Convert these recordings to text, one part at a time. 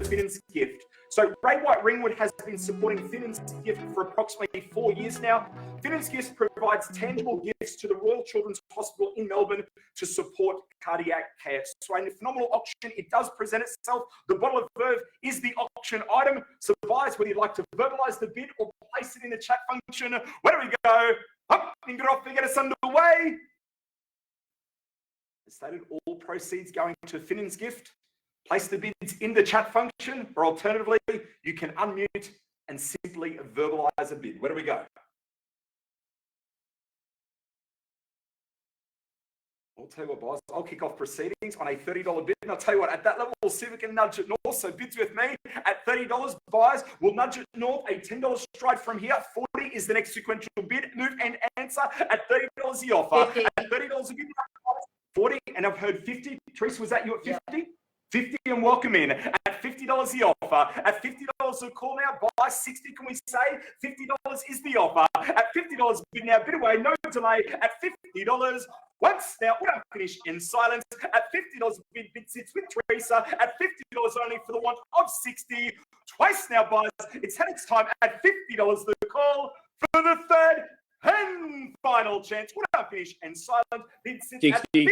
Finnan's Gift. So Ray White Ringwood has been supporting Finnan's Gift for approximately 4 years now. Finnan's Gift provides tangible gifts to the Royal Children's Hospital in Melbourne to support cardiac care. So a phenomenal auction, it does present itself. The bottle of Verve is the auction item. So buyers, whether you'd like to verbalise the bid or place it in the chat function, where do we go? Up and get off and get us underway. As stated, all proceeds going to Finnan's Gift. Place the bids in the chat function, or alternatively, you can unmute and simply verbalise a bid. Where do we go? I'll tell you what, boys, I'll kick off proceedings on a $30 bid. And I'll tell you what, at that level, we'll see if we can nudge it north. So bids with me at $30. Buyers will nudge it north. A $10 stride from here. 40 is the next sequential bid. Move and answer at $30 the offer. 50. At $30 a bid, 40. And I've heard 50. Teresa, was that you at 50? Yeah. 50 and welcome in. At $50 the offer. At $50 the call now. Buy 60, can we say? $50 is the offer. At $50 bid now. Bid away, no delay. At $50. Once now, we don't finish in silence. At $50 bid sits with Teresa. At $50 only for the want of 60. Twice now, buyers. It's had its time at $50 the call for the third and final chance. We don't finish in silence. Bid sits at $50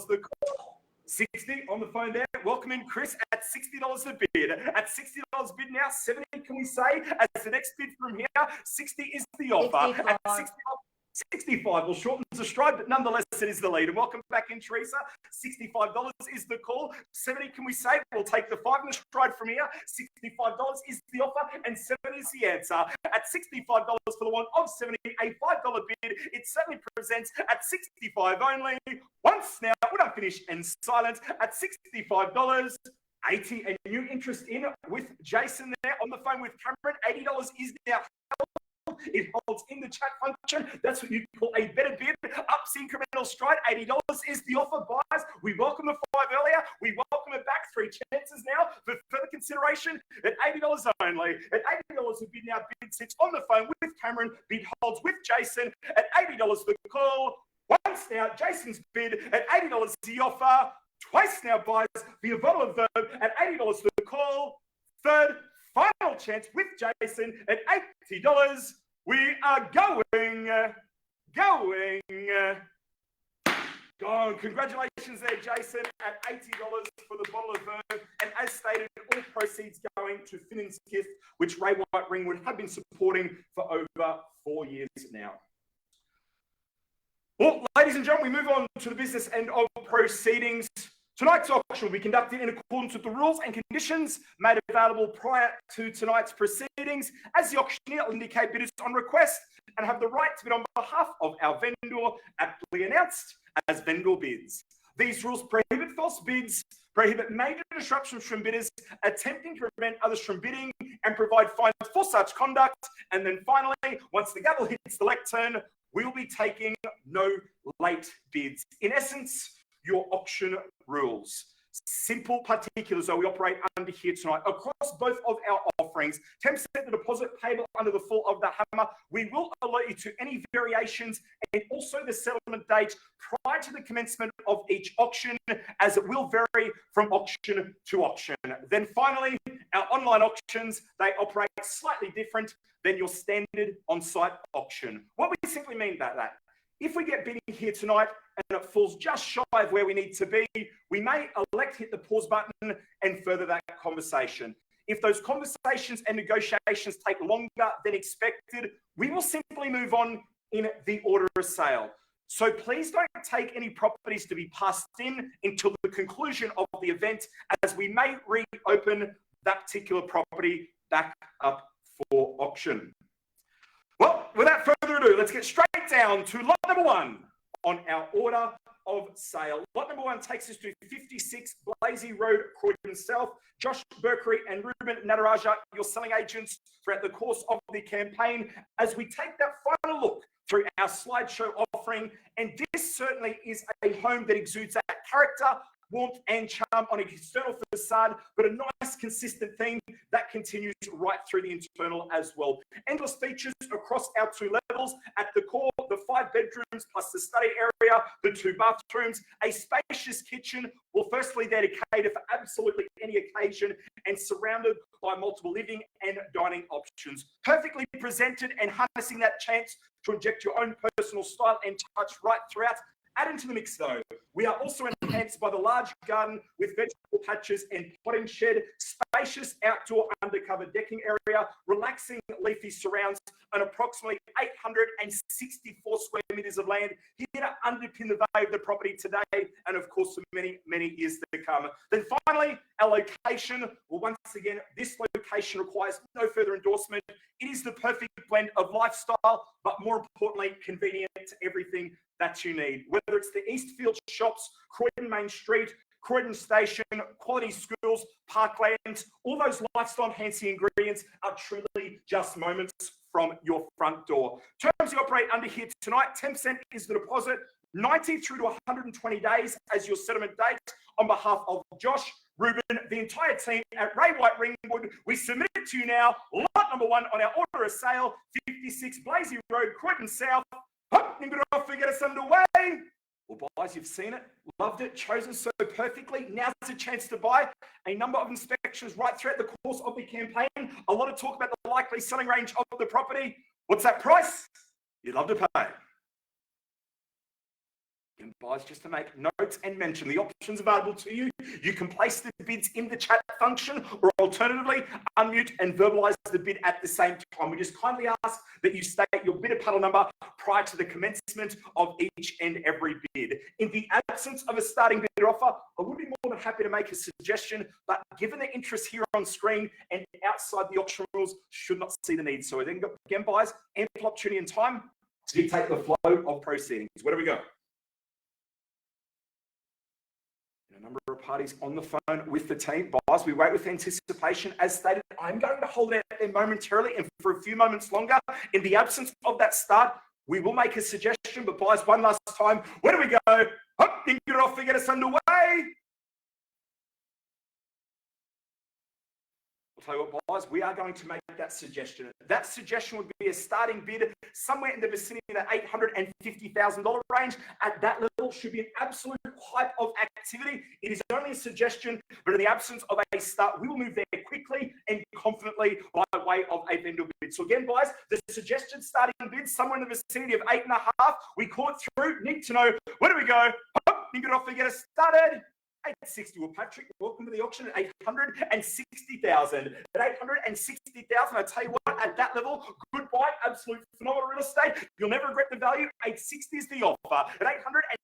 the call. 60 on the phone there. Welcome in, Chris, at $60 a bid. At $60 bid now, 70, can we say, as the next bid from here? 60 is the offer. 65. At 65 will shorten the stride, but nonetheless, it is the lead. And welcome back in, Teresa. $65 is the call. 70, can we say? We'll take the 5 in the stride from here. $65 is the offer, and 70 is the answer. At $65 for the one of 70, a $5 bid. It certainly presents at 65 only. Once now, we don't finish in silence. At $65, 80, a new interest in with Jason there on the phone with Cameron. $80 is now. It holds in the chat function. That's what you call a better bid. Ups incremental stride. $80 is the offer, buyers. We welcome the 5 earlier. We welcome it back. 3 chances now for further consideration at $80 only. At $80 the bid now. Bid sits on the phone with Cameron. Bid holds with Jason at $80 the call. Once now, Jason's bid at $80 the offer. Twice now, buyers. The bottle of Verb at $80 the call. Third final chance with Jason at $80. We are going. Congratulations there, Jason, at $80 for the bottle of Verb. And as stated, all proceeds going to Finnan's Gift, which Ray White Ringwood have been supporting for over 4 years now. Well, ladies and gentlemen, we move on to the business end of proceedings. Tonight's auction will be conducted in accordance with the rules and conditions made available prior to tonight's proceedings, as the auctioneer will indicate bidders on request and have the right to bid on behalf of our vendor, aptly announced as vendor bids. These rules prohibit false bids, prohibit major disruptions from bidders, attempting to prevent others from bidding, and provide fines for such conduct. And then finally, once the gavel hits the lectern, we will be taking no late bids. In essence, your auction rules. Simple particulars that we operate under here tonight. Across both of our offerings, 10% the deposit payable under the fall of the hammer. We will alert you to any variations and also the settlement date prior to the commencement of each auction, as it will vary from auction to auction. Then finally, our online auctions, they operate slightly different than your standard on-site auction. What we simply mean by that, if we get bidding here tonight and it falls just shy of where we need to be, we may elect hit the pause button and further that conversation. If those conversations and negotiations take longer than expected, we will simply move on in the order of sale. So please don't take any properties to be passed in until the conclusion of the event, as we may reopen that particular property back up for auction. Well, without further ado, let's get straight down to lot number 1 on our order of sale. Lot number 1 takes us to 56 Blazey Road, Croydon South. Josh Berkery and Reuben Nadarajah, your selling agents throughout the course of the campaign, as we take that final look through our slideshow offering. And this certainly is a home that exudes that character, warmth and charm on an external facade, but a nice consistent theme that continues right through the internal as well. Endless features across our 2 levels. At the core, the 5 bedrooms plus the study area, the 2 bathrooms, a spacious kitchen. Well, firstly, there to cater for absolutely any occasion and surrounded by multiple living and dining options. Perfectly presented and harnessing that chance to inject your own personal style and touch right throughout. Add into the mix though, we are also enhanced by the large garden with vegetable patches and potting shed, spacious outdoor undercover decking area, relaxing leafy surrounds, and approximately 864 square meters of land here to underpin the value of the property today and of course for many, many years to come. Then finally, our location. Well, once again, this location requires no further endorsement. It is the perfect blend of lifestyle, but more importantly, convenient to everything that you need. Whether it's the Eastfield Shops, Croydon Main Street, Croydon Station, quality schools, parklands, all those lifestyle enhancing ingredients are truly just moments from your front door. Terms you operate under here tonight, 10% is the deposit, 90 through to 120 days as your settlement date. On behalf of Josh, Reuben, the entire team at Ray White Ringwood, we submit it to you now. Lot number 1 on our order of sale, 56 Blazey Road, Croydon South. Hope you can off and get us underway. Well, guys, you've seen it, loved it, chosen so perfectly. Now's a chance to buy. A number of inspections right throughout the course of the campaign. A lot of talk about the likely selling range of the property. What's that price? You'd love to pay. And guys, just to make notes and mention the options available to you, you can place the bids in the chat function or alternatively unmute and verbalise the bid at the same time. We just kindly ask that you state your bidder paddle number prior to the commencement of each and every bid. In the absence of a starting bidder offer, I would be more than happy to make a suggestion, but given the interest here on screen and outside the auction rules, should not see the need. So again, guys, ample opportunity and time to dictate the flow of proceedings. Where do we go? A number of parties on the phone with the team. Guys, we wait with anticipation. As stated, I'm going to hold out there momentarily and for a few moments longer. In the absence of that start, we will make a suggestion, but guys, one last time, where do we go? Up, get it off and get us underway. I'll tell you what, guys, we are going to make that suggestion. That suggestion would be a starting bid somewhere in the vicinity of the $850,000 range. At that level should be an absolute hype of activity. It is only a suggestion, but in the absence of a start, we will move there quickly and confidently by way of a vendor bid. So again, guys, the suggested starting bid somewhere in the vicinity of 8.5. We call it through. Need to know, where do we go? Hop, you get off and get us started. 860. Well, Patrick, welcome to the auction at 860,000. At 860,000, I tell you what, at that level, good buy, absolute phenomenal real estate. You'll never regret the value. 860 is the offer. At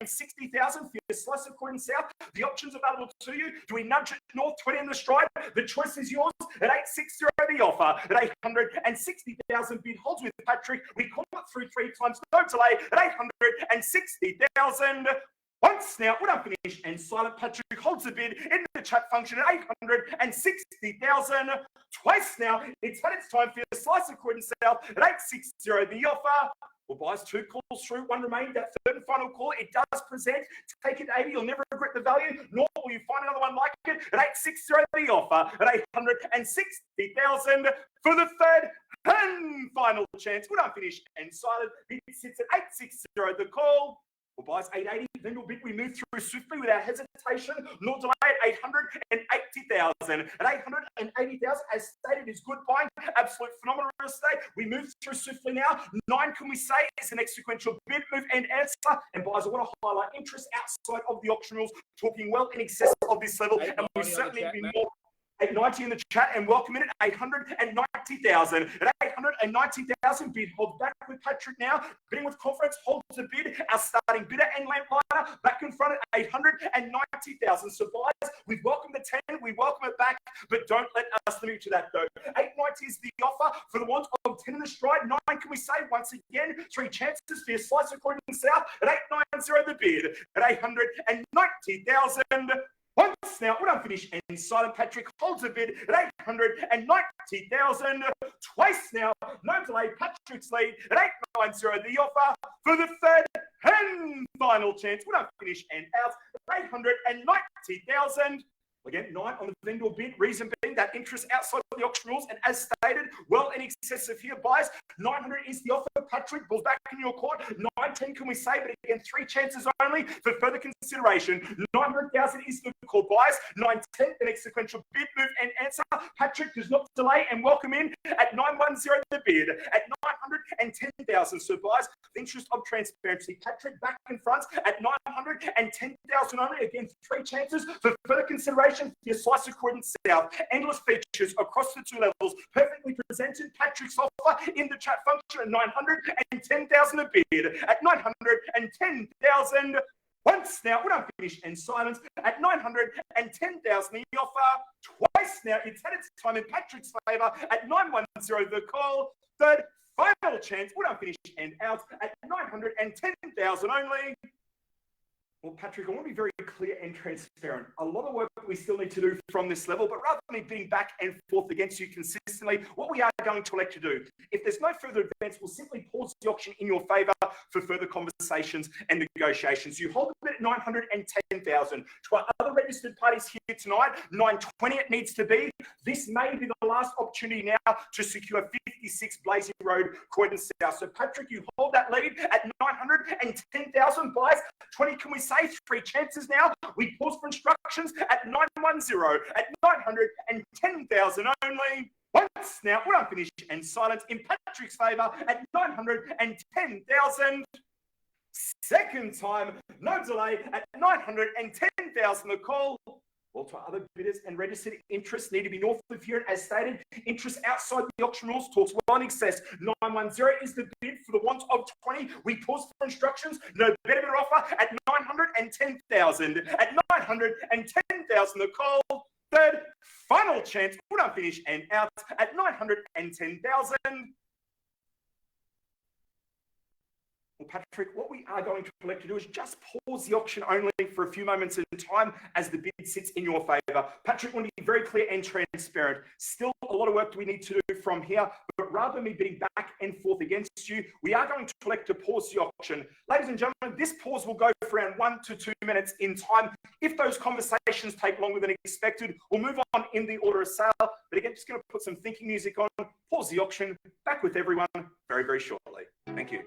860,000 for your slice of Croydon South, the options available to you. Do we nudge it north, 20 in the stride? The choice is yours. At 860, the offer. At 860,000, bid holds with Patrick. We call it through 3 times, no delay. At 860,000. Once now, we're not finished, and silent Patrick holds the bid in the chat function at 860,000. Twice now, it's had its time for your slice of Croydon South at 860, the offer. Well, guys, 2 calls through, 1 remained. That third and final call, it does present. Take it 80, you'll never regret the value, nor will you find another one like it. At 860, the offer. At 860,000 for the third and final chance. We're not finished, and silent. It sits at 860, the call. Well, guys, 880, vendor bid, we move through swiftly without hesitation, nor delay at 880,000. At 880,000, as stated, is good buying, absolute phenomenal real estate. We move through swiftly now. 9, can we say, is the next sequential bid, move, and answer. And guys, I want to highlight interest outside of the auction rules, talking well in excess of this level, and we certainly need to be more. 890 in the chat, and welcome in at 890,000. At 890,000, bid hold back with Patrick now. Bidding with confidence, holds the bid. Our starting bidder and lamplighter back in front at 890,000. So guys, we welcome the 10, we welcome it back, but don't let us limit to that though. 890 is the offer for the want of 10 in the stride. 9, can we say once again, 3 chances for your slice of Croydon South at 890 the bid. At 890,000. Once now, we're not finished, and silent Patrick holds a bid at 890,000. Twice now, no delay, Patrick's lead at 890, the offer for the third and final chance. We don't finish and out. 890,000. Again, 9 on the vendor bid. Reason being that interest outside of the auction rules, and as stated, well in excess of here, buys. 900 is the offer. Patrick, ball's back in your court. 910, can we say? But again, 3 chances only for further consideration. 900,000 is the call, buys. 910, the next sequential bid, move, and answer. Patrick does not delay, and welcome in at 910 the bid. At 910,000, so buys. The interest of transparency. Patrick back in front at 910,000 only. Again, 3 chances for further consideration. Your slice of Croydon South. Endless features across the 2 levels. Perfectly presented. Patrick's offer in the chat function at 910,000 a bid. At 910,000. Once now, we don't finish in silence. At 910,000 the offer. Twice now, it's had its time in Patrick's favour. At 910 the call. Third, final chance. We don't finish and out. At 910,000 only. Well, Patrick, I want to be very clear and transparent. A lot of work we still need to do from this level, but rather than being back and forth against you consistently, what we are going to elect to do, if there's no further advance, we'll simply pause the auction in your favour for further conversations and negotiations. You hold it at 910,000. To our other registered parties here tonight, 920 it needs to be. This may be the last opportunity now to secure 56 Blazey Road, Croydon South. So, Patrick, you hold that lead at 910,000 buys. 20, can we say? 3 chances now. We pause for instructions at 910, at 910,000 only. Once now, we don't finish and silence in Patrick's favour at 910,000. Second time, no delay at 910,000 the call. Well, to other bidders and registered interests need to be north of here, as stated. Interest outside the auction rules talks well in excess. 910 is the bid for the want of 20. We pause for instructions. No better bidder offer at 910,000. At 910,000 the call. Third, final chance. We don't finish and out at 910,000. Well, Patrick, what we are going to elect to do is just pause the auction only for a few moments in time as the bid sits in your favour. Patrick, I want to be very clear and transparent. Still a lot of work we need to do from here, but rather than me being back and forth against you, we are going to elect to pause the auction. Ladies and gentlemen, this pause will go for around 1 to 2 minutes in time. If those conversations take longer than expected, we'll move on in the order of sale. But again, just going to put some thinking music on, pause the auction, back with everyone very, very shortly. Thank you.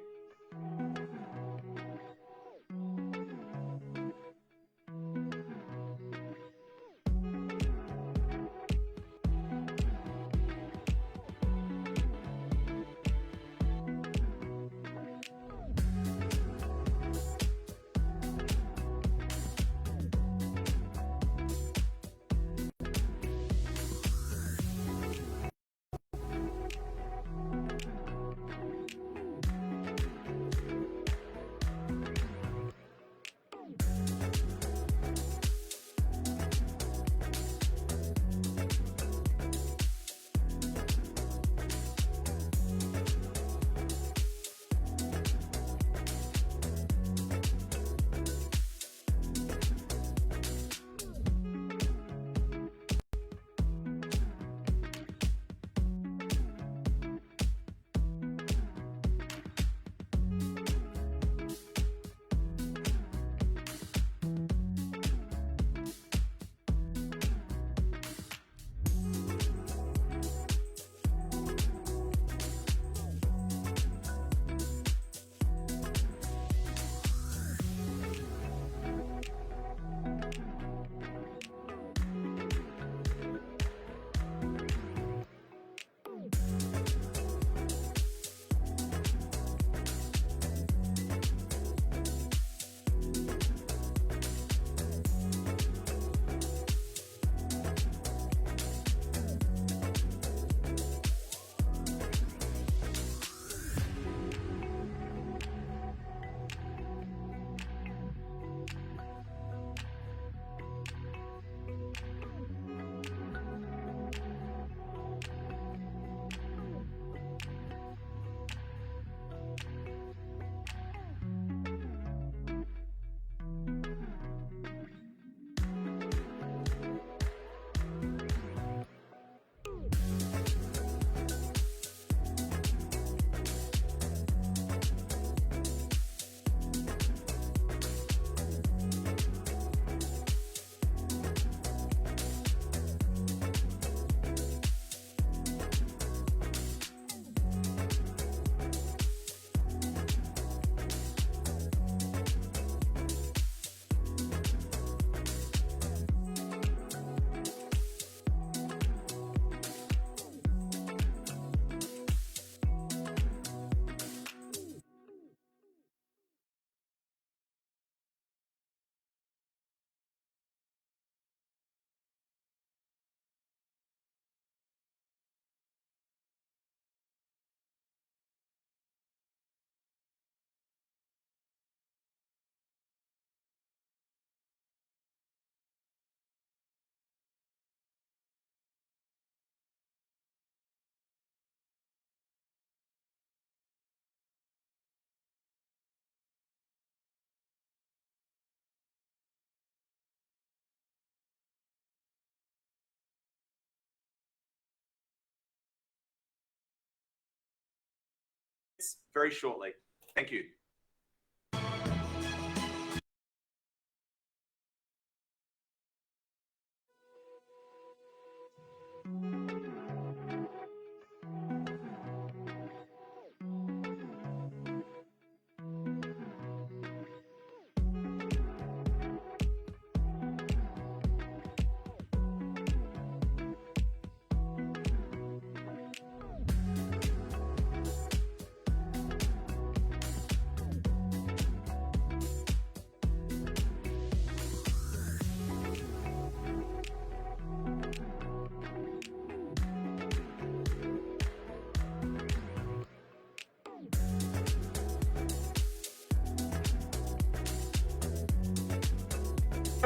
very shortly. Thank you.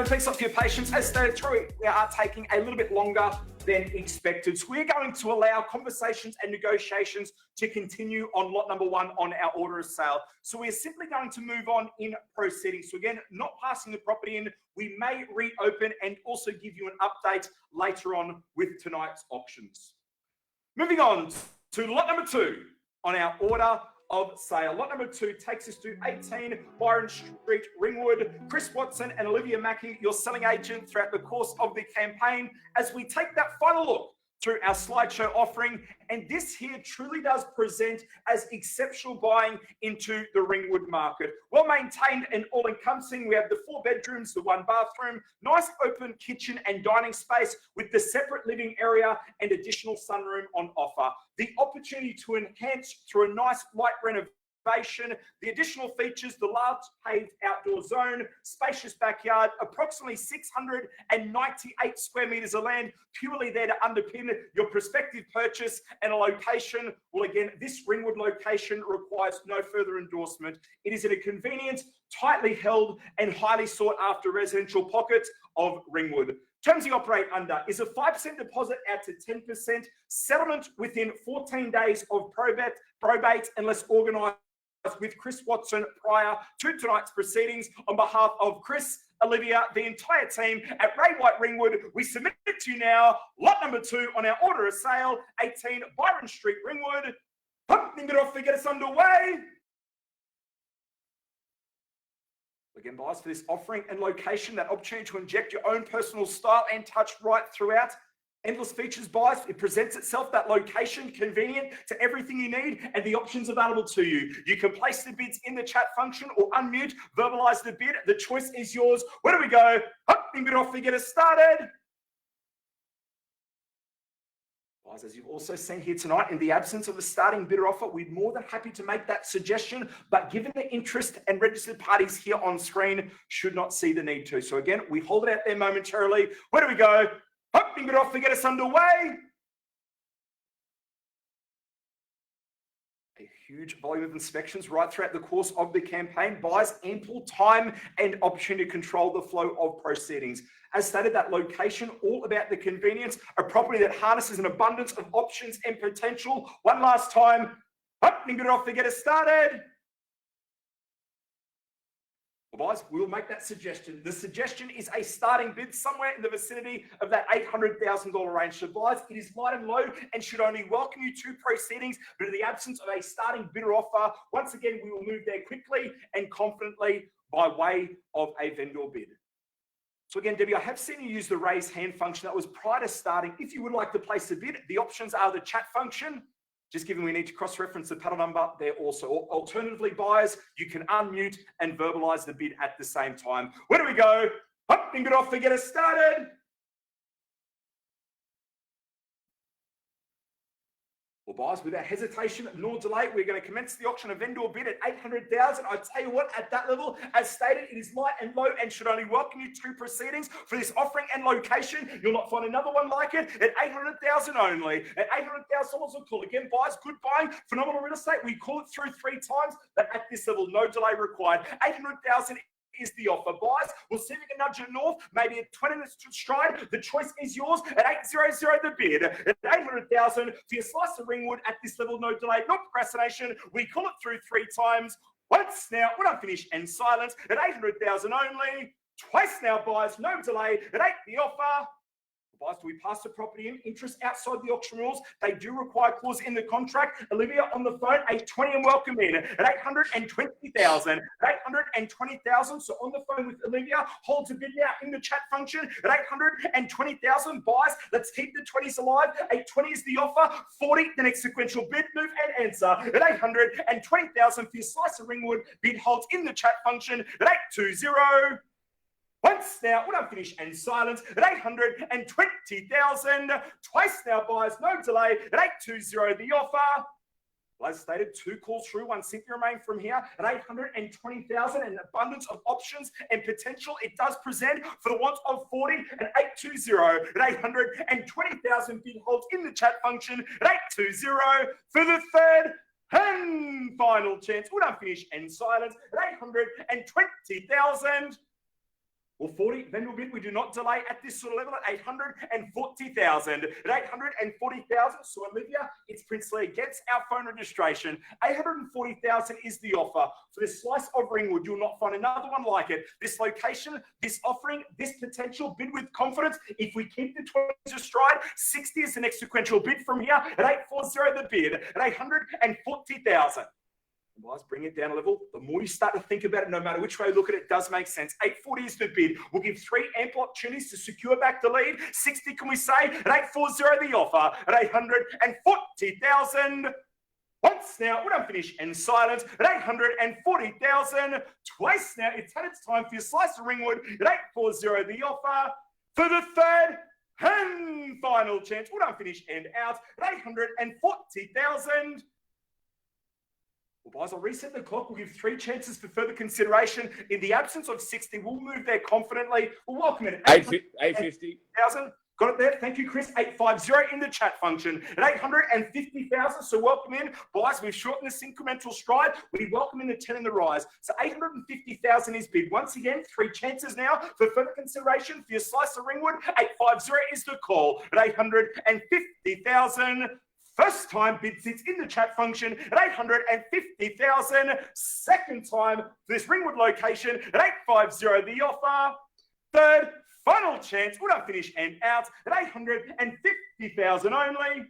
Thanks a lot for your patience. As stated, Troy, we are taking a little bit longer than expected. So we're going to allow conversations and negotiations to continue on lot number 1 on our order of sale. So we're simply going to move on in proceedings. So again, not passing the property in, we may reopen and also give you an update later on with tonight's auctions. Moving on to lot number 2 on our order of sale. Lot number 2 takes us to 18 Byron Street, Ringwood. Chris Watson and Olivia Mackie, your selling agent throughout the course of the campaign, as we take that final look through our slideshow offering. And this here truly does present as exceptional buying into the Ringwood market. Well maintained and all encompassing. We have the 4 bedrooms, the 1 bathroom, nice open kitchen and dining space with the separate living area and additional sunroom on offer. The opportunity to enhance through a nice light renovation, the additional features, the large paved outdoor zone, spacious backyard, approximately 698 square meters of land, purely there to underpin your prospective purchase, and a location. Well, again, this Ringwood location requires no further endorsement. It is in a convenient, tightly held and highly sought after residential pocket of Ringwood. Terms you operate under is a 5% deposit out to 10%, settlement within 14 days of probate unless organised with Chris Watson prior to tonight's proceedings. On behalf of Chris, Olivia, the entire team at Ray White Ringwood, we submit to you now lot number 2 on our order of sale, 18 Byron Street, Ringwood. Pumping it off to get us underway. Again, buyers, for this offering and location, that opportunity to inject your own personal style and touch right throughout. Endless features, buyers. It presents itself, that location, convenient to everything you need, and the options available to you. You can place the bids in the chat function or unmute, verbalize the bid. The choice is yours. Where do we go? Hopping it off to get us started. Guys, as you've also seen here tonight, in the absence of a starting bidder offer, we're more than happy to make that suggestion, but given the interest and registered parties here on screen, should not see the need to. So again, we hold it out there momentarily. Where do we go? Hopping it off to get us underway. A huge volume of inspections right throughout the course of the campaign buys ample time and opportunity to control the flow of proceedings. As stated, that location, all about the convenience, a property that harnesses an abundance of options and potential. One last time, hopping it off to get us started. Well, guys, we'll make that suggestion. The suggestion is a starting bid somewhere in the vicinity of that $800,000 range. So, guys, it is light and low and should only welcome you to proceedings, but in the absence of a starting bidder offer, once again, we will move there quickly and confidently by way of a vendor bid. So again, Debbie, I have seen you use the raise hand function. That was prior to starting. If you would like to place a bid, the options are the chat function. Just given we need to cross-reference the panel number, there also. Alternatively, buyers, you can unmute and verbalize the bid at the same time. Where do we go? Hopping it off to get us started. Well, buyers, without hesitation nor delay, we're going to commence the auction of vendor bid at $800,000. I tell you what, at that level, as stated, it is light and low and should only welcome you to proceedings for this offering and location. You'll not find another one like it at $800,000 only. At $800,000 a call. Again, buyers, good buying, phenomenal real estate. We call it through 3 times, but at this level, no delay required. $800,000 is the offer. Buyers, we'll see if we can nudge it north, maybe at 20 minutes to stride. The choice is yours at $800,000 the bid. At $800,000 for your slice of Ringwood at this level, no delay, no procrastination. We call it through 3 times. Once now, when I finish, and silence at $800,000 only. Twice now, buyers, no delay. At 8 the offer. Guys, do we pass the property in? Interest outside the auction rules. They do require clause in the contract. Olivia on the phone, 820 and welcome in at 820,000. 820,000. So on the phone with Olivia, holds a bid now in the chat function at 820,000. Buys, let's keep the 20s alive. 820 is the offer. 40, the next sequential bid, move and answer at 820,000 for your slice of Ringwood. Bid holds in the chat function at 820. Once now, when I'm finished and silence at 820,000. Twice now, buyers, no delay at 820 the offer. As stated, 2 calls through, 1 simply remain from here at 820,000. An abundance of options and potential it does present for the want of 40 and 820 at 820,000. Bid holds in the chat function at 820 for the third and final chance. When I'm finished and silence at 820,000. Well, 40, then we'll bid. We do not delay at this sort of level at 840,000. At 840,000, so Olivia, it's Princely against our phone registration. 840,000 is the offer. For this slice of Ringwood, you'll not find another one like it. This location, this offering, this potential, bid with confidence. If we keep the 20s astride, 60 is the next sequential bid from here at 840 the bid at 840,000. Guys, bring it down a level. The more you start to think about it, no matter which way you look at it, it does make sense. 840 is the bid. We'll give 3 ample opportunities to secure back the lead. 60, can we say? At 840 the offer. At 840,000. Once now, when I'm finished and silent, at 840,000. Twice now, it's had its time for your slice of Ringwood. At 840 the offer. For the third and final chance, when I'm finished and out, at 840,000. Well, guys, I'll reset the clock. We'll give 3 chances for further consideration. In the absence of 60, we'll move there confidently. We'll welcome it at 850,000. Got it there. Thank you, Chris. 850 in the chat function at 850,000. So welcome in. Guys, we've shortened this incremental stride. We welcome in the 10 and the rise. So 850,000 is bid. Once again, 3 chances now for further consideration for your slice of Ringwood. 850 is the call at 850,000. First time bid sits in the chat function at 850,000. Second time for this Ringwood location at 850 the offer. Third, final chance, would I finish and out at 850,000 only.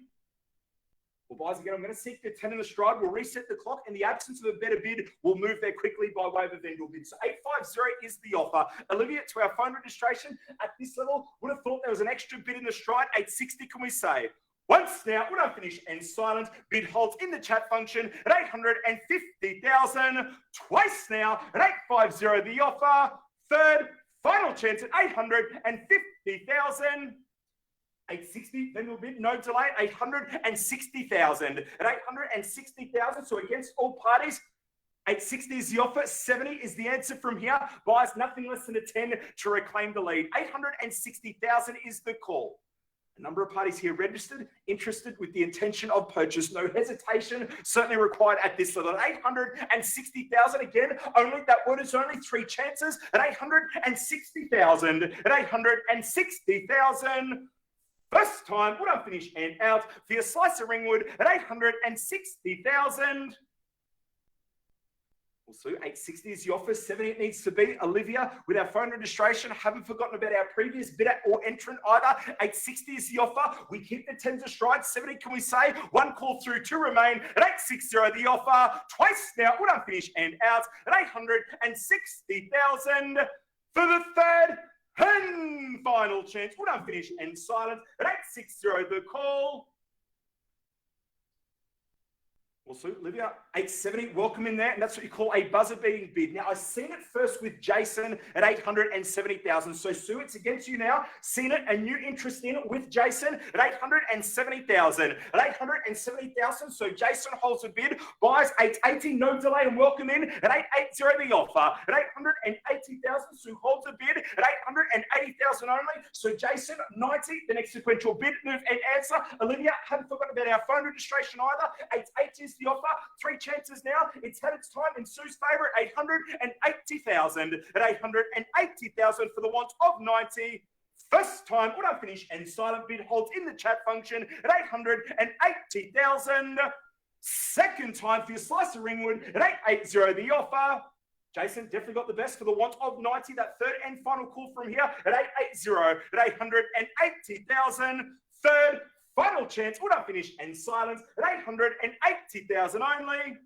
Well, guys, again, I'm going to seek the 10 in the stride. We'll reset the clock. In the absence of a better bid, we'll move there quickly by way of a vendor bid. So 850 is the offer. Olivia, to our phone registration at this level, would have thought there was an extra bid in the stride. 860, can we say? Once now, when I finish and silent, bid holds in the chat function at 850,000. Twice now at 850 the offer. Third, final chance at 850,000. 860, then we'll bid, no delay, 860,000. At 860,000, so against all parties, 860 is the offer, 70 is the answer from here. Buys nothing less than a 10 to reclaim the lead. 860,000 is the call. A number of parties here registered, interested with the intention of purchase. No hesitation certainly required at this level. At 860,000, again, only that word is only 3 chances. At 860,000. At 860,000. First time, would I finish and out for your slice of Ringwood at 860,000. Also, 860 is the offer, 70 it needs to be. Olivia, with our phone registration, haven't forgotten about our previous bidder or entrant either. 860 is the offer. We keep the 10s astride. 70, can we say? 1 call through, 2 remain. At 860 the offer. Twice now, would I finish and out at 860,000 for the third and final chance. Would I finish and silent at 860 the call. Also, Olivia, 870, welcome in there, and that's what you call a buzzer-beating bid. Now, I've seen it first with Jason at 870,000. So, Sue, it's against you now. Seen it, a new interest in it with Jason at 870,000. At 870,000, so Jason holds a bid, buys 880, no delay, and welcome in at 880 the offer. At 880,000, Sue holds a bid at 880,000 only. So, Jason, 90, the next sequential bid, move and answer. Olivia, haven't forgotten about our phone registration either. 880 is the offer. 3 chances now. It's had its time in Sue's favour at 880,000. At 880,000 for the want of 90. First time, would I finish and silent bid holds in the chat function at 880,000. Second time for your slice of Ringwood at 880 the offer. Jason definitely got the best for the want of 90. That third and final call from here at 880 at 880,000. Third final chance. Would I finish and silence at 880,000 only?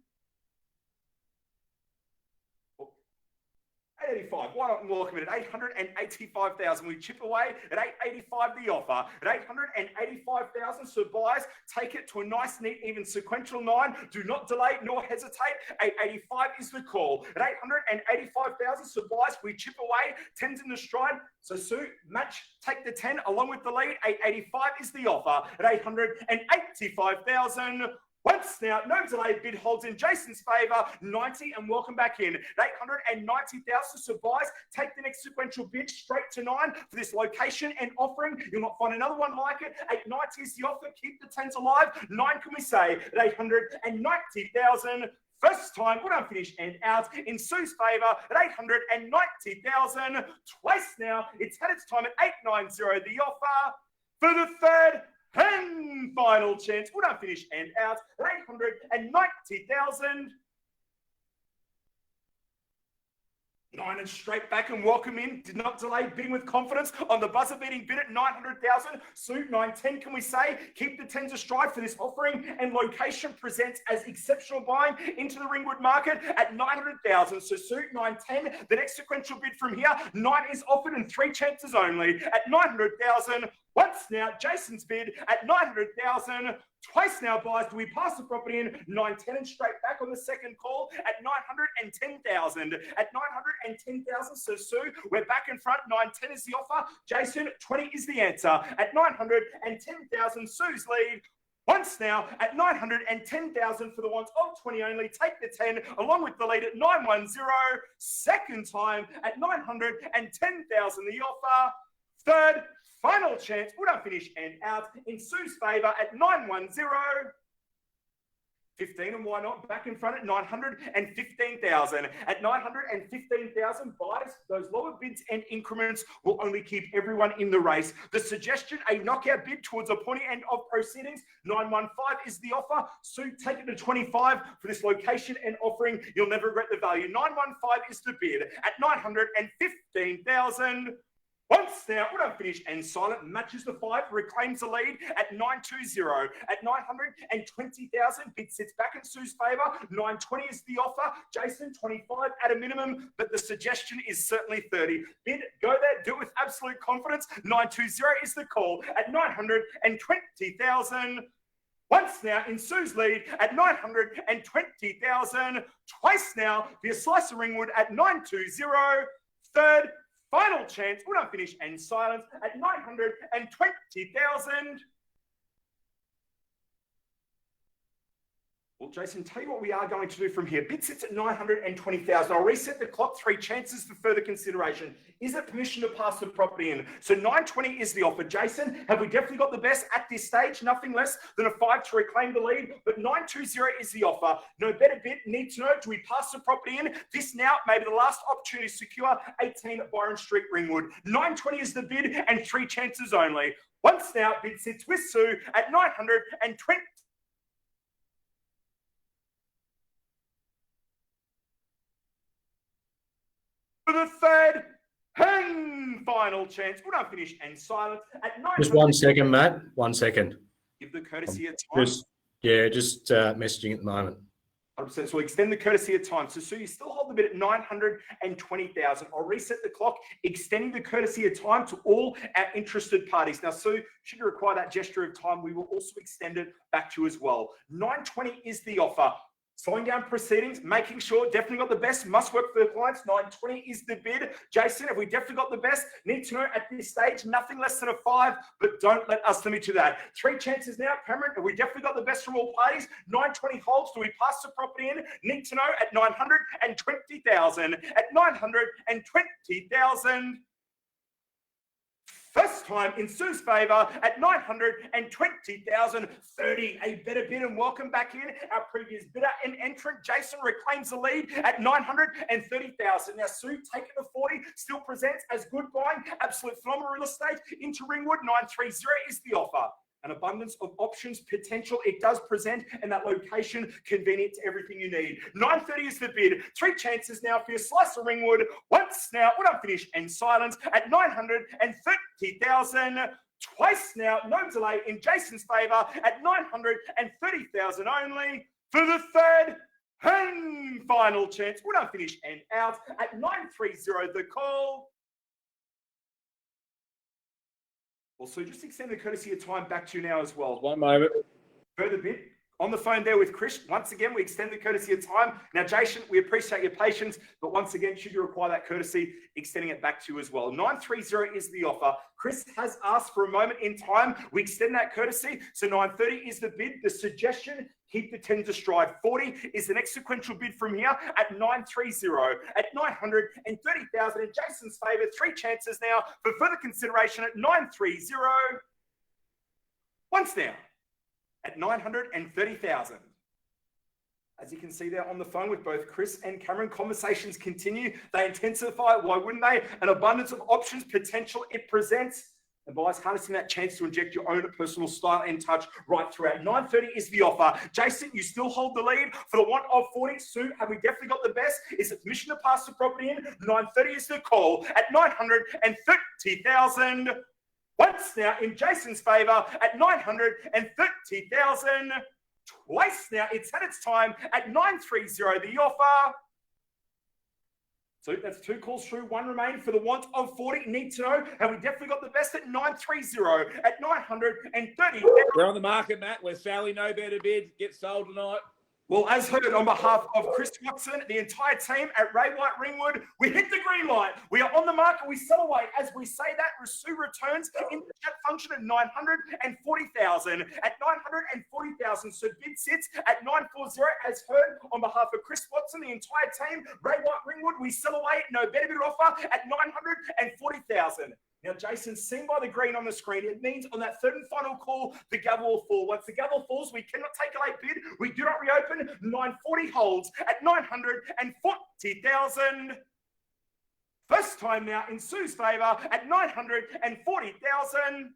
885. Why not welcome it at 885,000? We chip away at 885 the offer. At 885,000, so buyers take it to a nice, neat, even sequential 9. Do not delay nor hesitate. 885 is the call. At 885,000, so buyers, we chip away. 10's in the stride. So Sue, match, take the 10 along with the lead. 885 is the offer. At 885,000. Once now, no delay, bid holds in Jason's favour, 90, and welcome back in. 890,000, so buyers take the next sequential bid straight to 9 for this location and offering. You'll not find another one like it. 890 is the offer, keep the 10s alive. 9 can we say, at 890,000. First time, would unfinished and out in Sue's favour at 890,000. Twice now, it's had its time at 890, the offer for the third and final chance. Would unfinished and out at 890,000. 9 and straight back and welcome in. Did not delay, bidding with confidence on the buzzer beating bid at 900,000. Suit 910, can we say? Keep the 10s astride for this offering, and location presents as exceptional buying into the Ringwood market at 900,000. So suit 910, the next sequential bid from here, 9 is offered and 3 chances only at 900,000. Once now, Jason's bid at 900,000. Twice now, buys. Do we pass the property in? 910 and straight back on the second call at 910,000. At 910,000, so Sue, we're back in front. 910 is the offer. Jason, 20 is the answer. At 910,000, Sue's lead. Once now at 910,000 for the ones of 20 only. Take the 10 along with the lead at 910. Second time at 910,000 the offer. Third final chance. Would I finish and out in Sue's favour at 910. 15, and why not? Back in front at 915,000. At 915,000, buyers, those lower bids and increments will only keep everyone in the race. The suggestion, a knockout bid towards a pointy end of proceedings. 915 is the offer. Sue, take it to 25 for this location and offering. You'll never regret the value. 915 is the bid at 915,000. Once now, would I finish and silent matches the 5, reclaims the lead at 920. At 920,000, bid sits back in Sue's favour. 920 is the offer. Jason, 25 at a minimum, but the suggestion is certainly 30. Bid, go there, do it with absolute confidence. 920 is the call at 920,000. Once now in Sue's lead at 920,000. Twice now, via slice of Ringwood at 920. Third, final chance, would I finish and silence at 920,000. Well, Jason, tell you what we are going to do from here. Bid sits at 920,000. I'll reset the clock. 3 chances for further consideration. Is it permission to pass the property in? So 920 is the offer. Jason, have we definitely got the best at this stage? Nothing less than a 5 to reclaim the lead, but 920 is the offer. No better bid. Need to know, do we pass the property in? This now may be the last opportunity to secure 18 Byron Street, Ringwood. 920 is the bid and 3 chances only. Once now, bid sits with Sue at 920. For the third and final chance, would I finish and silence at 900? Just 1 second, Matt. 1 second. Give the courtesy of time. Just messaging at the moment. 100%. So we'll extend the courtesy of time. So Sue, you still hold the bid at 920,000. I'll reset the clock, extending the courtesy of time to all our interested parties. Now, Sue, should you require that gesture of time, we will also extend it back to you as well. 920 is the offer. Slowing down proceedings, making sure definitely got the best, must work for the clients. 920 is the bid. Jason, have we definitely got the best? Need to know at this stage, nothing less than a 5, but don't let us limit to that. 3 chances now. Cameron, have we definitely got the best from all parties? 920 holds. Do we pass the property in? Need to know at 920,000. At 920,000. First time in Sue's favour at 920,000. 30, a better bid, and welcome back in. Our previous bidder and entrant, Jason, reclaims the lead at 930,000. Now, Sue, take it to 40, still presents as good buying. Absolute phenomenal real estate into Ringwood. 930 is the offer. An abundance of options, potential it does present, and that location convenient to everything you need. 9.30 is the bid. 3 chances now for your slice of Ringwood. Once now, when I'm finished, and silence at 930,000. Twice now, no delay in Jason's favour at 930,000 only. For the third and final chance, when I'm finished and out at 930 the call. Also, just extend the courtesy of time back to you now as well. One moment. Further bid. On the phone there with Chris. Once again, we extend the courtesy of time. Now, Jason, we appreciate your patience, but once again, should you require that courtesy, extending it back to you as well. 930 is the offer. Chris has asked for a moment in time. We extend that courtesy. So 930 is the bid. The suggestion, keep the 10 to stride. 40 is the next sequential bid from here at 930. At 930,000 in Jason's favour. 3 chances now for further consideration at 930. Once now at 930,000. As you can see there on the phone with both Chris and Cameron, conversations continue. They intensify. Why wouldn't they? An abundance of options, potential it presents. And buyers harnessing that chance to inject your own personal style and touch right throughout. 930 is the offer. Jason, you still hold the lead for the want of 40. Sue, have we definitely got the best? Is it permission to pass the property in? 930 is the call at 930,000. Once now in Jason's favour at 930,000. Twice now, it's had its time at 930 the offer. So that's 2 calls through, 1 remain for the want of 40. Need to know, have we definitely got the best at 930 at 930? We're on the market, Matt. We're Sally No Better Bid. Get sold tonight. Well, as heard on behalf of Chris Watson, the entire team at Ringwood, we hit the green light. We are on the market. We sell away. As we say that, Sue returns in the chat function at 940,000. At 940,000, so bid sits at 940. As heard on behalf of Chris Watson, the entire team, Ringwood, we sell away. No better bid offer at 940,000. Now, Jason, seen by the green on the screen, it means on that third and final call, the gavel will fall. Once the gavel falls, we cannot take a late bid. We do not reopen. 940 holds at 940,000. First time now in Sue's favour at 940,000.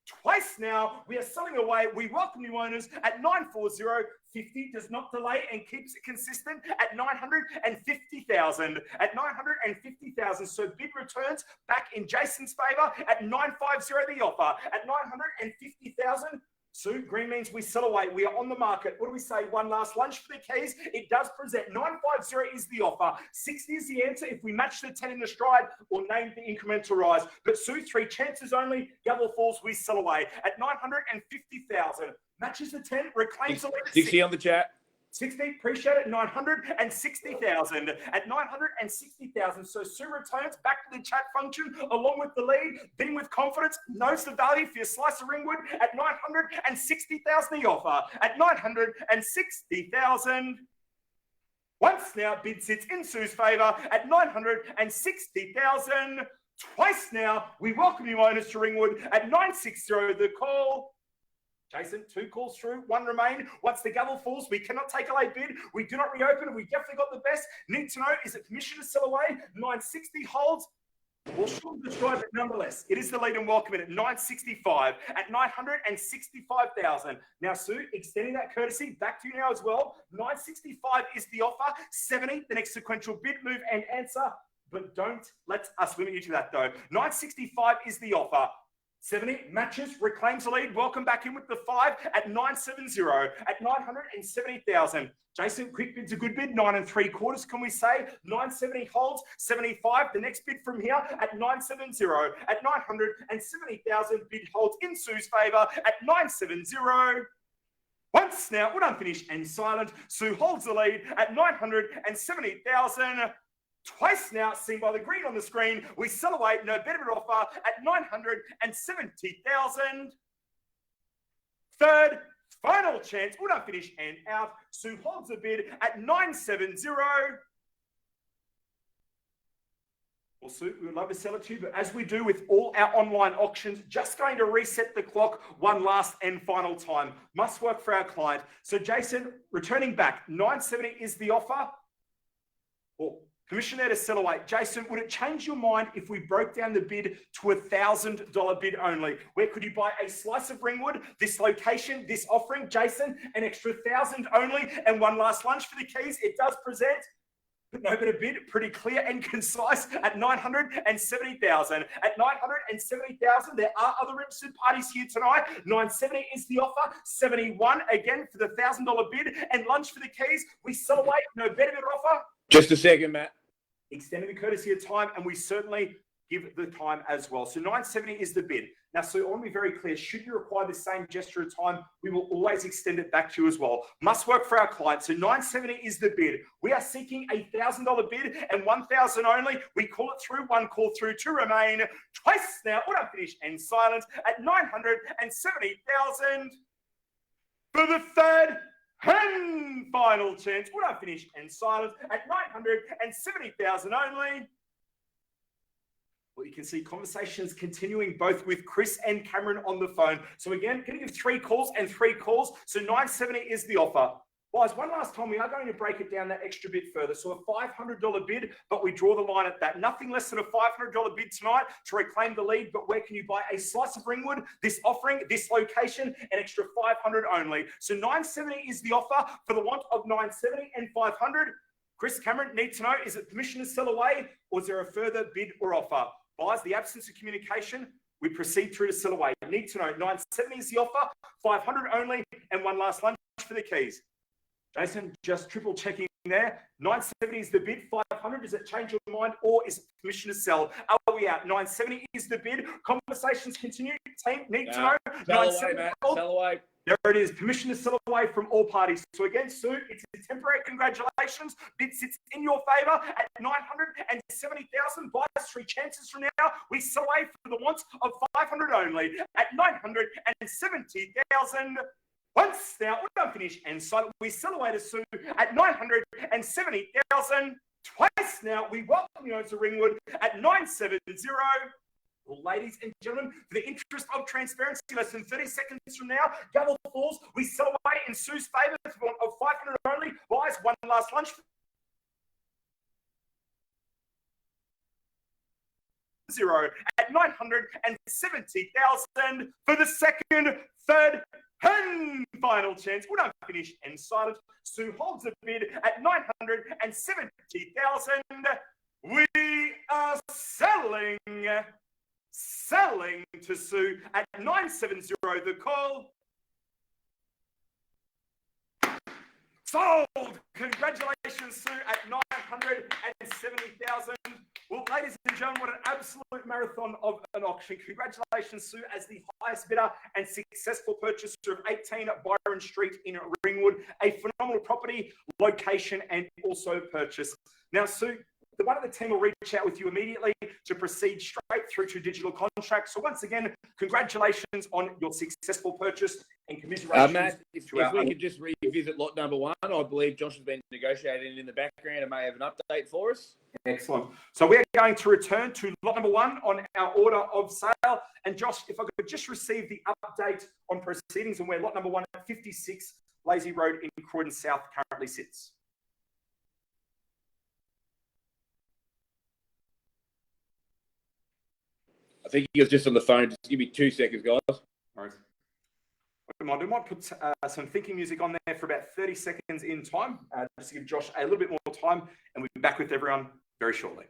Twice now, we are selling away. We welcome new owners at 940. 50 does not delay and keeps it consistent at 950,000. At 950,000, so bid returns back in Jason's favour at 950 the offer. At 950,000, Sue, green means we sell away. We are on the market. What do we say? One last lunch for the keys. It does present. 950 is the offer. 60 is the answer if we match the 10 in the stride or name the incremental rise. But Sue, 3 chances only. Gavel falls, we sell away. At 950,000. Matches the 10, reclaims the lead. 60 on the chat. 60, appreciate it, 960,000. At 960,000, so Sue returns back to the chat function along with the lead, bidding with confidence, knows the value for your slice of Ringwood at 960,000 the offer. At 960,000. Once now, bid sits in Sue's favour at 960,000. Twice now, we welcome new owners to Ringwood at 960 the call. Jason, 2 calls through, 1 remain. Once the gavel falls, we cannot take a late bid. We do not reopen. We definitely got the best. Need to know, is it permission to sell away? 960 holds. Well, sure, destroy, but nonetheless, it is the lead and welcome in at 965, at 965,000. Now, Sue, extending that courtesy back to you now as well. 965 is the offer. 70, the next sequential bid, move and answer. But don't let us limit you to that, though. 965 is the offer. 70 matches, reclaims the lead. Welcome back in with the 5 at 970, at 970,000. Jason, quick bid's a good bid, 9 3/4. Can we say 970 holds, 75? The next bid from here at 970, at 970,000. Bid holds in Sue's favour at 970. Once now, when unfinished and silent, Sue holds the lead at 970,000. Twice now, seen by the green on the screen, we sell away, no better bid offer at 970,000. Third, final chance, would not finish and out. Sue holds the bid at 970. Well, Sue, we would love to sell it to you, but as we do with all our online auctions, just going to reset the clock one last and final time. Must work for our client. So, Jason, returning back, 970 is the offer. Well, Permission there to sell away. Jason, would it change your mind if we broke down the bid to $1,000 bid only? Where could you buy a slice of Ringwood, this location, this offering? Jason, an extra 1,000 only, and one last lunch for the keys. It does present, but no better bid, pretty clear and concise at 970,000. At 970,000, there are other Rimsuit parties here tonight. 970 is the offer. 71 again for the $1,000 bid, and lunch for the keys. We sell away, no better bid offer. Just a second, Matt. Extending the courtesy of time, and we certainly give the time as well. So 970 is the bid. Now, so I want to be very clear. Should you require the same gesture of time, we will always extend it back to you as well. Must work for our clients. So 970 is the bid. We are seeking a $1,000 bid and 1,000 only. We call it through. One call through to remain. Twice now. What I finish and silent at 970,000 for the third and final chance. Would I finish and silent at 970,000 only? Well, you can see conversations continuing both with Chris and Cameron on the phone. So again, going to give 3 calls and 3 calls. So 970 is the offer. Guys, one last time, we are going to break it down that extra bit further. So a $500 bid, but we draw the line at that. Nothing less than a $500 bid tonight to reclaim the lead. But where can you buy a slice of Ringwood, this offering, this location, an extra 500 only? So 970 is the offer for the want of 970 and 500. Chris, Cameron, need to know, is it permission to sell away, or is there a further bid or offer? Guys, the absence of communication, we proceed through to sell away. Need to know, 970 is the offer, 500 only, and one last lunch for the keys. Jason, just triple checking there. 970 is the bid, 500. Does it change your mind, or is it permission to sell? Are we out? 970 is the bid. Conversations continue. Team, need to know. Sell away, Matt. Sell away. There it is. Permission to sell away from all parties. So again, Sue, it's a temporary congratulations. Bid sits in your favour at 970,000. Buys 3 chances from now. We sell away for the want of 500 only at 970,000. Once now, we don't finish and silent. We sell away to Sue at 970,000. Twice now, we welcome you to Ringwood at 970. Well, ladies and gentlemen, for the interest of transparency, less than 30 seconds from now, gavel falls. We sell away in Sue's favour of 500 only. Buys one last lunch. Zero at 970,000 for the second, third, and final chance. We're not finished and silent. Sue holds the bid at 970,000. We are selling to Sue at 970. The call. Sold! Congratulations, Sue, at 970,000. Well, ladies and gentlemen, what an absolute marathon of an auction. Congratulations, Sue, as the highest bidder and successful purchaser of 18 Byron Street in Ringwood. A phenomenal property, location, and also purchase. Now, Sue, one of the team will reach out with you immediately to proceed straight through to digital contracts. So once again, congratulations on your successful purchase and commiserations. Matt, if we could just revisit lot number 1, I believe Josh has been negotiating in the background and may have an update for us. Excellent. So we're going to return to lot number 1 on our order of sale. And Josh, if I could just receive the update on proceedings and where lot number 1 at 56 Blazey Road in Croydon South currently sits. I think he was just on the phone. Just give me 2 seconds, guys. All right. We might put some thinking music on there for about 30 seconds in time, just to give Josh a little bit more time, and we'll be back with everyone very shortly.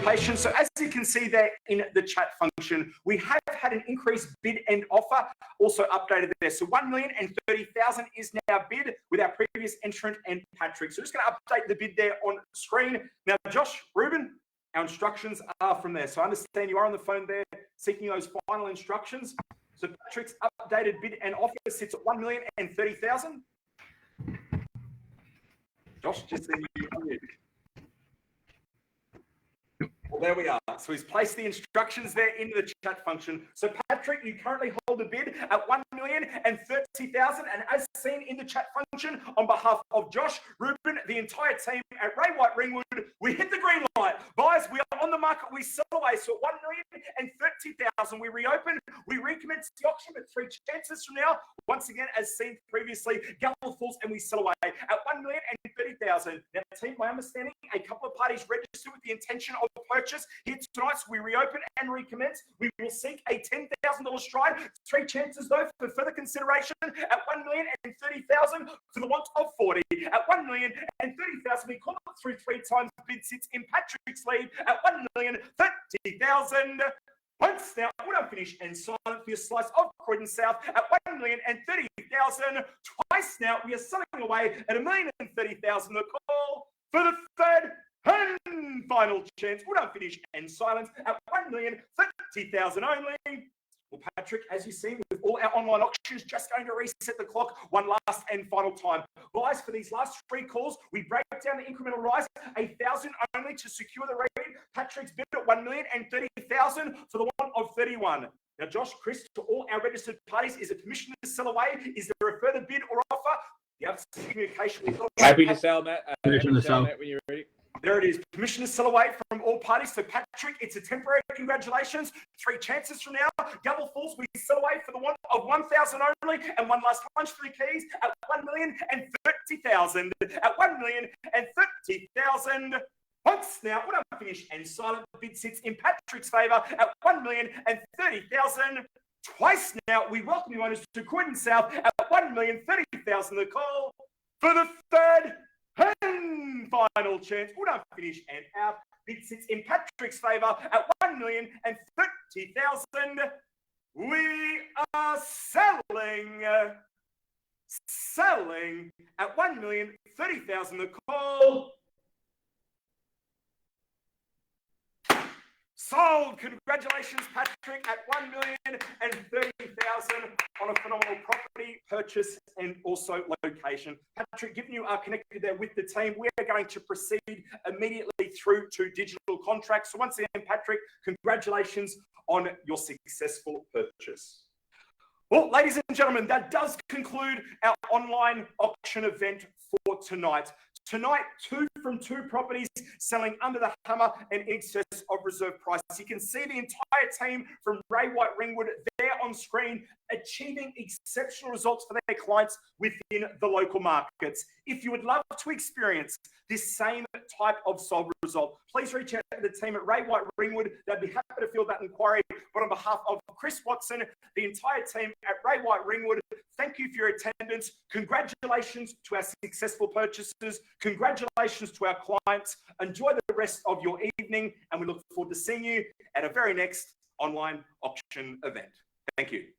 patience. So as you can see there in the chat function, we have had an increased bid and offer also updated there. So 1,030,000 is now bid with our previous entrant and Patrick. So just going to update the bid there on screen. Now, Josh, Reuben, our instructions are from there. So I understand you are on the phone there seeking those final instructions. So Patrick's updated bid and offer sits at 1,030,000. Josh, just then you unmute. Well, there we are. So he's placed the instructions there in the chat function. So Patrick, you currently hold a bid at 1,030,000, and as seen in the chat function, on behalf of Josh, Reuben, the entire team at Ray White Ringwood, we hit the green light. Buyers, we are on the market. We sell away. So at 1,030,000, we reopen. We recommence the auction with 3 chances from now. Once again, as seen previously, Gavel falls and we sell away at 1,030,000. Now, team, my understanding, a couple of parties registered with the intention of purchase here tonight. So we reopen and recommence. We will seek a $10,000 stride. 3 chances though for further consideration at 1,030,000 for the want of 40. At 1,030,000, we call it through 3 times. Bid sits in Patrick's lead at 1,030,000. Once now, we're not finished and silent for your slice of Croydon South at 1,030,000. Twice now, we are selling away at 1,030,000. The call for the third and final chance. We're not finished and silent at 1,030,000 only. Well, Patrick, as you've seen with all our online auctions, just going to reset the clock one last and final time. Guys, for these last 3 calls, we break down the incremental rise, 1,000 only to secure the read. Patrick's bid at 1,030,000 for the one of 31. Now, Josh, Chris, to all our registered parties, is it permission to sell away? Is there a further bid or offer? You have communication with all. Happy to sell, Matt. Happy to sell, Matt, when you're ready. There it is. Permission to sell away from all parties. So, Patrick, it's a temporary congratulations. 3 chances from now. Gavel falls. We sell away for the one of 1,000 only. And one last punch for the keys at 1,030,000. At 1,030,000. Once now, when I'm finished and silent, the bid sits in Patrick's favour at 1,030,000. Twice now, we welcome you owners to Croydon South at 1,030,000. The call for the third and final chance. We're not finished and out. Bid sits in Patrick's favour at 1,030,000. We are selling at 1,030,000. The call. Sold. Congratulations, Patrick, at 1,030,000 on a phenomenal property purchase and also location. Patrick, given you are connected there with the team, we are going to proceed immediately through to digital contracts. So once again, Patrick, congratulations on your successful purchase. Well, ladies and gentlemen, that does conclude our online auction event for tonight. Tonight, 2 from 2 properties selling under the hammer and in excess of reserve price. You can see the entire team from Ray White Ringwood there on screen achieving exceptional results for their clients within the local markets. If you would love to experience this same type of sold result, please reach out to the team at Ray White Ringwood. They'd be happy to field that inquiry. But on behalf of Chris Watson, the entire team at Ray White Ringwood, thank you for your attendance. Congratulations to our successful purchasers. Congratulations to our clients. Enjoy the rest of your evening, and we look forward to seeing you at our very next online auction event. Thank you.